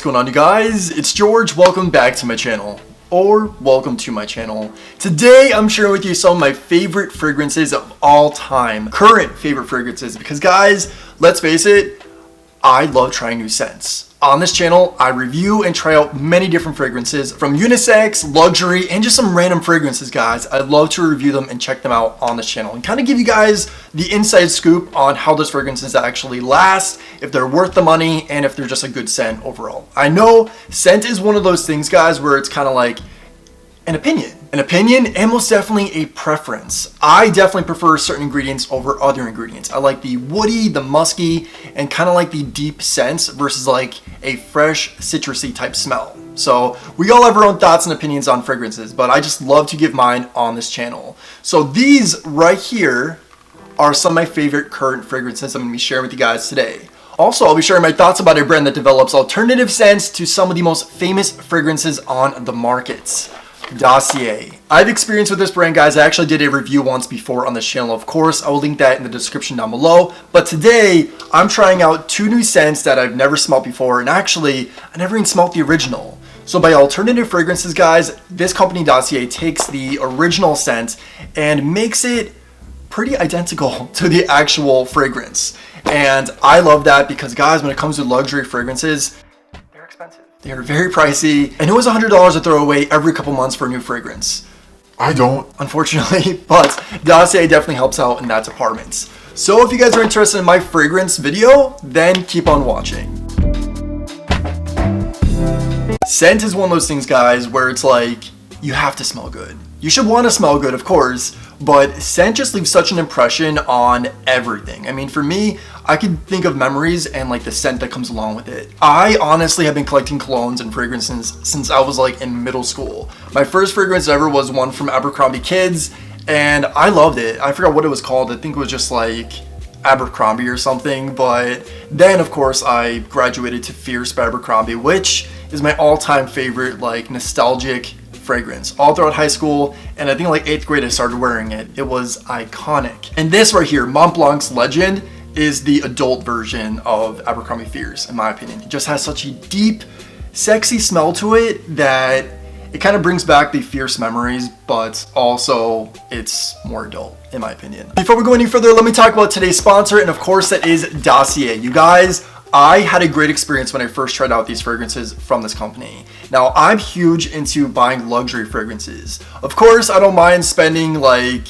going on, you guys? It's George. Welcome back to my channel. Or welcome to my channel. Today I'm sharing with you some of my favorite fragrances of all time. Current favorite fragrances, because guys, let's face it, I love trying new scents. On this channel, I review and try out many different fragrances, from unisex, luxury, and just some random fragrances, guys. I love to review them and check them out on this channel and kind of give you guys the inside scoop on how those fragrances actually last, if they're worth the money, and if they're just a good scent overall. I know scent is one of those things, guys, where it's kind of like an opinion. An opinion and most definitely a preference. I definitely prefer certain ingredients over other ingredients. I like the woody, the musky, and kind of like the deep scents versus like a fresh citrusy type smell. So we all have our own thoughts and opinions on fragrances, but I just love to give mine on this channel. So these right here are some of my favorite current fragrances I'm going to be sharing with you guys today. Also, I'll be sharing my thoughts about a brand that develops alternative scents to some of the most famous fragrances on the market. Dossier. I've experienced with this brand, guys. I actually did a review once before on this channel. Of course, I will link that in the description down below. But today, I'm trying out two new scents that I've never smelled before, and actually, I never even smelled the original. So by alternative fragrances, guys, this company Dossier takes the original scent and makes it pretty identical to the actual fragrance. And I love that because, guys, when it comes to luxury fragrances, they're expensive. They are very pricey, and it was $100 to throw away every couple months for a new fragrance. I don't. Unfortunately, but Dossier definitely helps out in that department. So if you guys are interested in my fragrance video, then keep on watching. Scent is one of those things, guys, where it's like, you have to smell good. You should want to smell good, of course, but scent just leaves such an impression on everything. I mean, for me, I can think of memories and like the scent that comes along with it. I honestly have been collecting colognes and fragrances since I was like in middle school. My first fragrance ever was one from 𝗵𝗵𝘁, and I loved it. I forgot what it was called. I think it was just like 𝗵𝗵𝘁 or something. But then, of course, I graduated to 𝗵𝗄𝘁 by 𝗵𝗵𝘁, which is my all-time favorite, like nostalgic fragrance all throughout high school, and I think like 8th grade I started wearing it. It was iconic. And this right here, Mont Blanc's Legend, is the adult version of 𝗵𝗵𝘁 in my opinion. It just has such a deep, sexy smell to it that it kind of brings back the fierce memories, but also it's more adult in my opinion. Before we go any further, let me talk about today's sponsor, and of course that is Dossier. You guys, I had a great experience when I first tried out these fragrances from this company. Now, I'm huge into buying luxury fragrances. Of course, I don't mind spending like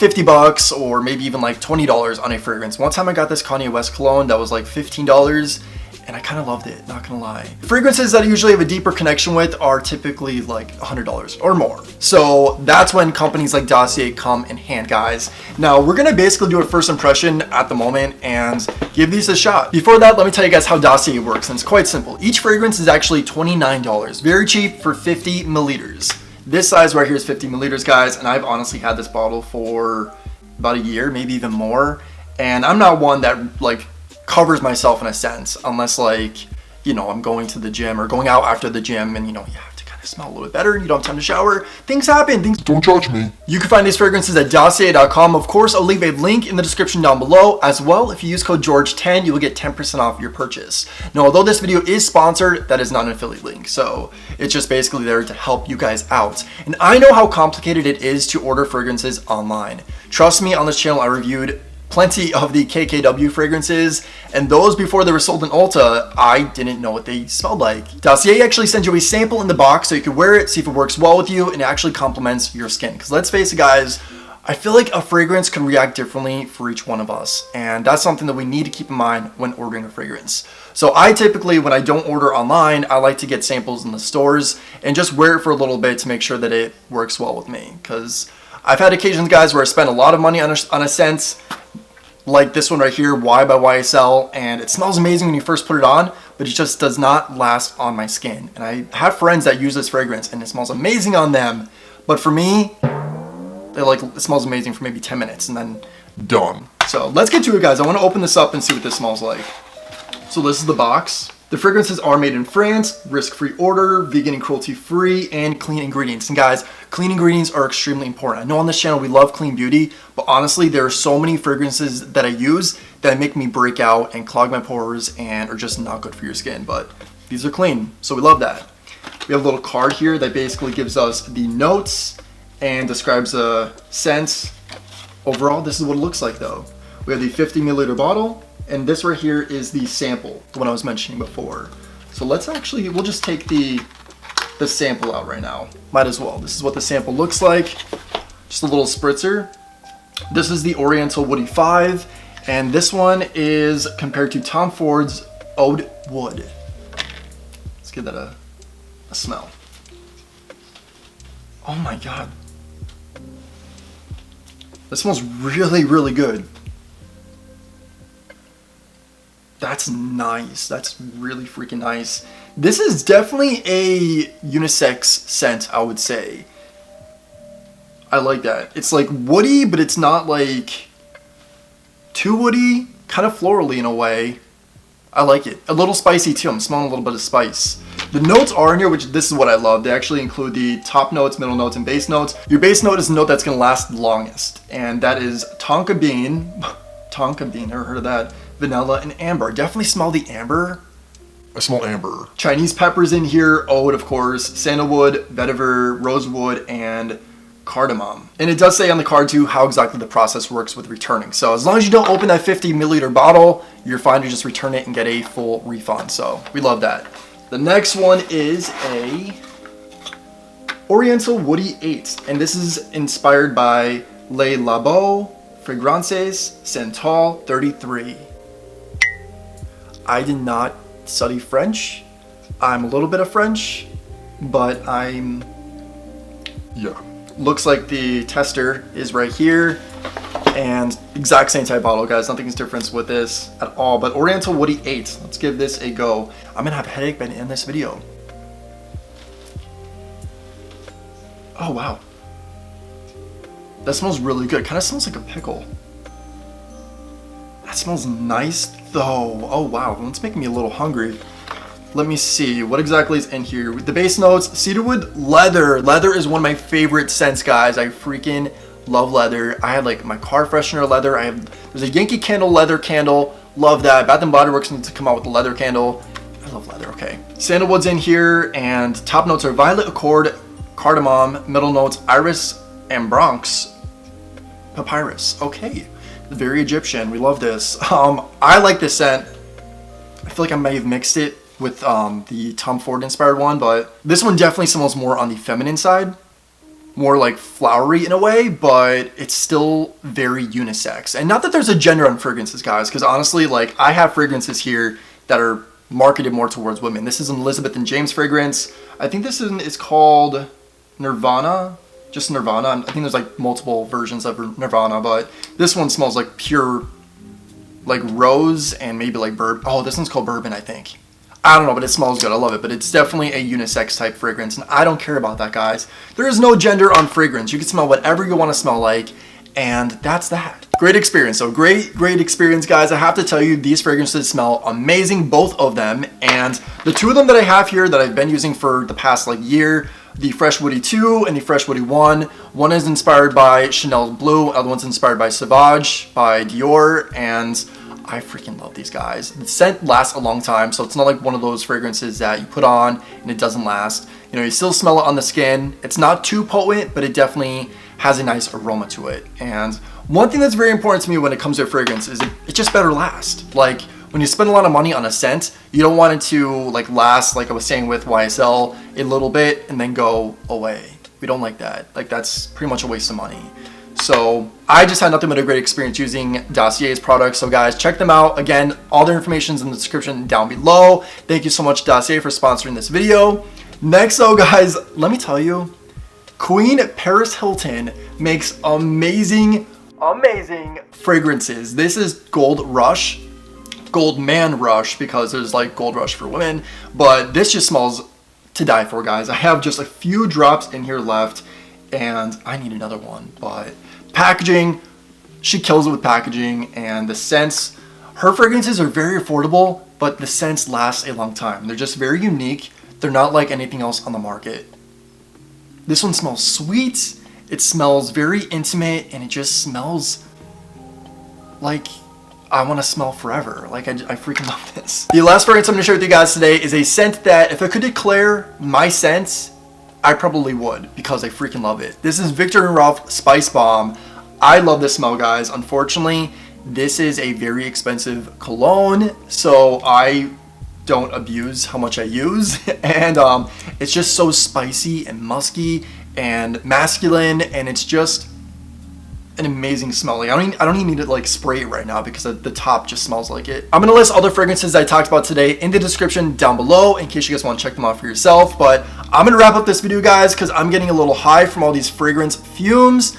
$50 or maybe even like $20 on a fragrance. One time I got this Kanye West cologne that was like $15, and I kind of loved it, not gonna lie. Fragrances that I usually have a deeper connection with are typically like $100 or more. So that's when companies like Dossier come in hand, guys. Now we're gonna basically do a first impression at the moment and give these a shot. Before that, let me tell you guys how Dossier works, and it's quite simple. Each fragrance is actually $29, very cheap for 50 milliliters. This size right here is 50 milliliters, guys, and I've honestly had this bottle for about a year, maybe even more. And I'm not one that like covers myself in a sense, unless like, you know, I'm going to the gym or going out after the gym and, you know, you have to kind of smell a little bit better and you don't have time to shower. Things happen. Don't judge me. You can find these fragrances at dossier.com. Of course, I'll leave a link in the description down below as well. If you use code George10, you will get 10% off your purchase. Now, although this video is sponsored, that is not an affiliate link. So it's just basically there to help you guys out. And I know how complicated it is to order fragrances online. Trust me, on this channel, I reviewed plenty of the 𝗂𝗄𝗄 fragrances, and those before they were sold in Ulta, I didn't know what they smelled like. Dossier actually sends you a sample in the box so you can wear it, see if it works well with you, and it actually complements your skin. Because let's face it, guys, I feel like a fragrance can react differently for each one of us, and that's something that we need to keep in mind when ordering a fragrance. So I typically, when I don't order online, I like to get samples in the stores and just wear it for a little bit to make sure that it works well with me. Because I've had occasions, guys, where I spend a lot of money on a scent, like this one right here, 𝗲 by 𝗲𝗖, and it smells amazing when you first put it on, but it just does not last on my skin. And I have friends that use this fragrance and it smells amazing on them, but for me, it smells amazing for maybe 10 minutes and then done. So let's get to it, guys. I want to open this up and see what this smells like. So this is the box. The fragrances are made in France, risk-free order, vegan and cruelty-free, and clean ingredients. And guys, clean ingredients are extremely important. I know on this channel we love clean beauty, but honestly, there are so many fragrances that I use that make me break out and clog my pores and are just not good for your skin. But these are clean, so we love that. We have a little card here that basically gives us the notes and describes the scent. Overall, this is what it looks like though. We have the 50 milliliter bottle, and this right here is the sample, the one I was mentioning before. So let's actually, we'll just take the sample out right now. Might as well. This is what the sample looks like. Just a little spritzer. This is the Oriental Woody 5, and this one is compared to Tom Ford's Oud Wood. Let's give that a smell. Oh my god. That smells really, really good. That's nice. That's really freaking nice. This is definitely a unisex scent, I would say. I like that. It's like woody, but it's not like too woody. Kind of florally in a way. I like it. A little spicy too. I'm smelling a little bit of spice. The notes are in here, which this is what I love. They actually include the top notes, middle notes, and base notes. Your base note is the note that's going to last longest. And that is tonka bean. Tonka bean, never heard of that. Vanilla and amber. Definitely smell the amber. I smell amber. Chinese peppers in here. Oud, of course. Sandalwood, vetiver, rosewood, and cardamom. And it does say on the card too how exactly the process works with returning. So as long as you don't open that 50 milliliter bottle, you're fine to just return it and get a full refund. So we love that. The next one is a Oriental Woody 8. And this is inspired by 𝗀𝗏𝗏 Fragrances Santal 33. I did not study French. I'm a little bit of French, but yeah. Looks like the tester is right here, and exact same type bottle, guys. Nothing's different with this at all, but Oriental Woody 8. Let's give this a go. I'm gonna have a headache by the end of this video. Oh, wow. That smells really good. Kind of smells like a pickle. That smells nice though. Oh, wow. It's making me a little hungry. Let me see what exactly is in here. The base notes, cedarwood, leather. Leather is one of my favorite scents, guys. I freaking love leather. I had like my car freshener leather. There's a Yankee Candle leather candle. Love that. Bath and Body Works needs to come out with a leather candle. I love leather. Okay. Sandalwood's in here, and top notes are violet accord, cardamom. Middle notes, iris and Bronx papyrus. Okay. Very Egyptian. We love this. I like this scent. I feel like I may have mixed it with the Tom Ford inspired one, but this one definitely smells more on the feminine side, more like flowery in a way, but it's still very unisex. And not that there's a gender on fragrances, guys, because honestly, like, I have fragrances here that are marketed more towards women. This is an Elizabeth and James fragrance. I think this is called Nirvana, just Nirvana. I think there's like multiple versions of Nirvana, but this one smells like pure like rose and maybe like bourbon. Oh, this one's called bourbon, I think. I don't know, but it smells good. I love it, but it's definitely a unisex type fragrance, and I don't care about that, guys. There is no gender on fragrance. You can smell whatever you want to smell like, and that's that. Great experience. So great experience, guys. I have to tell you, these fragrances smell amazing, both of them, and the two of them that I have here that I've been using for the past like year, the Fresh Woody 2 and the Fresh Woody 1. One is inspired by Chanel Blue, the other one's inspired by Sauvage by Dior, and I freaking love these guys. The scent lasts a long time, so it's not like one of those fragrances that you put on and it doesn't last. You know, you still smell it on the skin. It's not too potent, but it definitely has a nice aroma to it. And one thing that's very important to me when it comes to a fragrance is it just better last. Like, when you spend a lot of money on a scent, you don't want it to like last, like I was saying with YSL, a little bit and then go away. We don't like that. Like, that's pretty much a waste of money. So I just had nothing but a great experience using Dossier's products. So guys, check them out. Again, all their information is in the description down below. Thank you so much, Dossier, for sponsoring this video. Next, though, guys, let me tell you, Queen Paris Hilton makes amazing fragrances. This is Gold Rush, Gold Man Rush, because there's like Gold Rush for women, but this just smells to die for, guys. I have just a few drops in here left, and I need another one, but packaging, she kills it with packaging, and the scents, her fragrances are very affordable, but the scents last a long time. They're just very unique. They're not like anything else on the market. This one smells sweet, it smells very intimate, and it just smells like I want to smell forever. Like, I freaking love this. The last fragrance I'm going to share with you guys today is a scent that if I could declare my scent, I probably would, because I freaking love it. This is Viktor and Rolf SpiceBomb. I love this smell, guys. Unfortunately, this is a very expensive cologne, so I don't abuse how much I use. And it's just so spicy and musky and masculine, and it's just an amazing smell. Like, I don't even need to like spray it right now because the top just smells like it. I'm gonna list other fragrances I talked about today in the description down below in case you guys want to check them out for yourself. But I'm gonna wrap up this video, guys, because I'm getting a little high from all these fragrance fumes.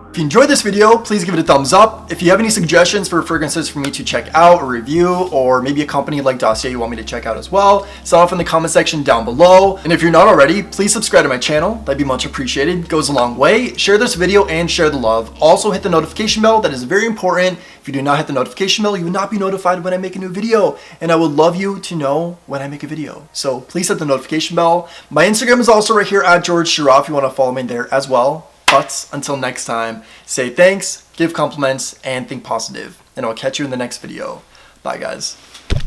If you enjoyed this video, please give it a thumbs up. If you have any suggestions for fragrances for me to check out or review, or maybe a company like Dossier you want me to check out as well, sound off in the comment section down below. And if you're not already, please subscribe to my channel. That'd be much appreciated. It goes a long way. Share this video and share the love. Also hit the notification bell. That is very important. If you do not hit the notification bell, you will not be notified when I make a new video. And I would love you to know when I make a video. So please hit the notification bell. My Instagram is also right here at 𝗀𝗄𝗄𝘅 if you want to follow me there as well. But until next time, say thanks, give compliments, and think positive. And I'll catch you in the next video. Bye, guys.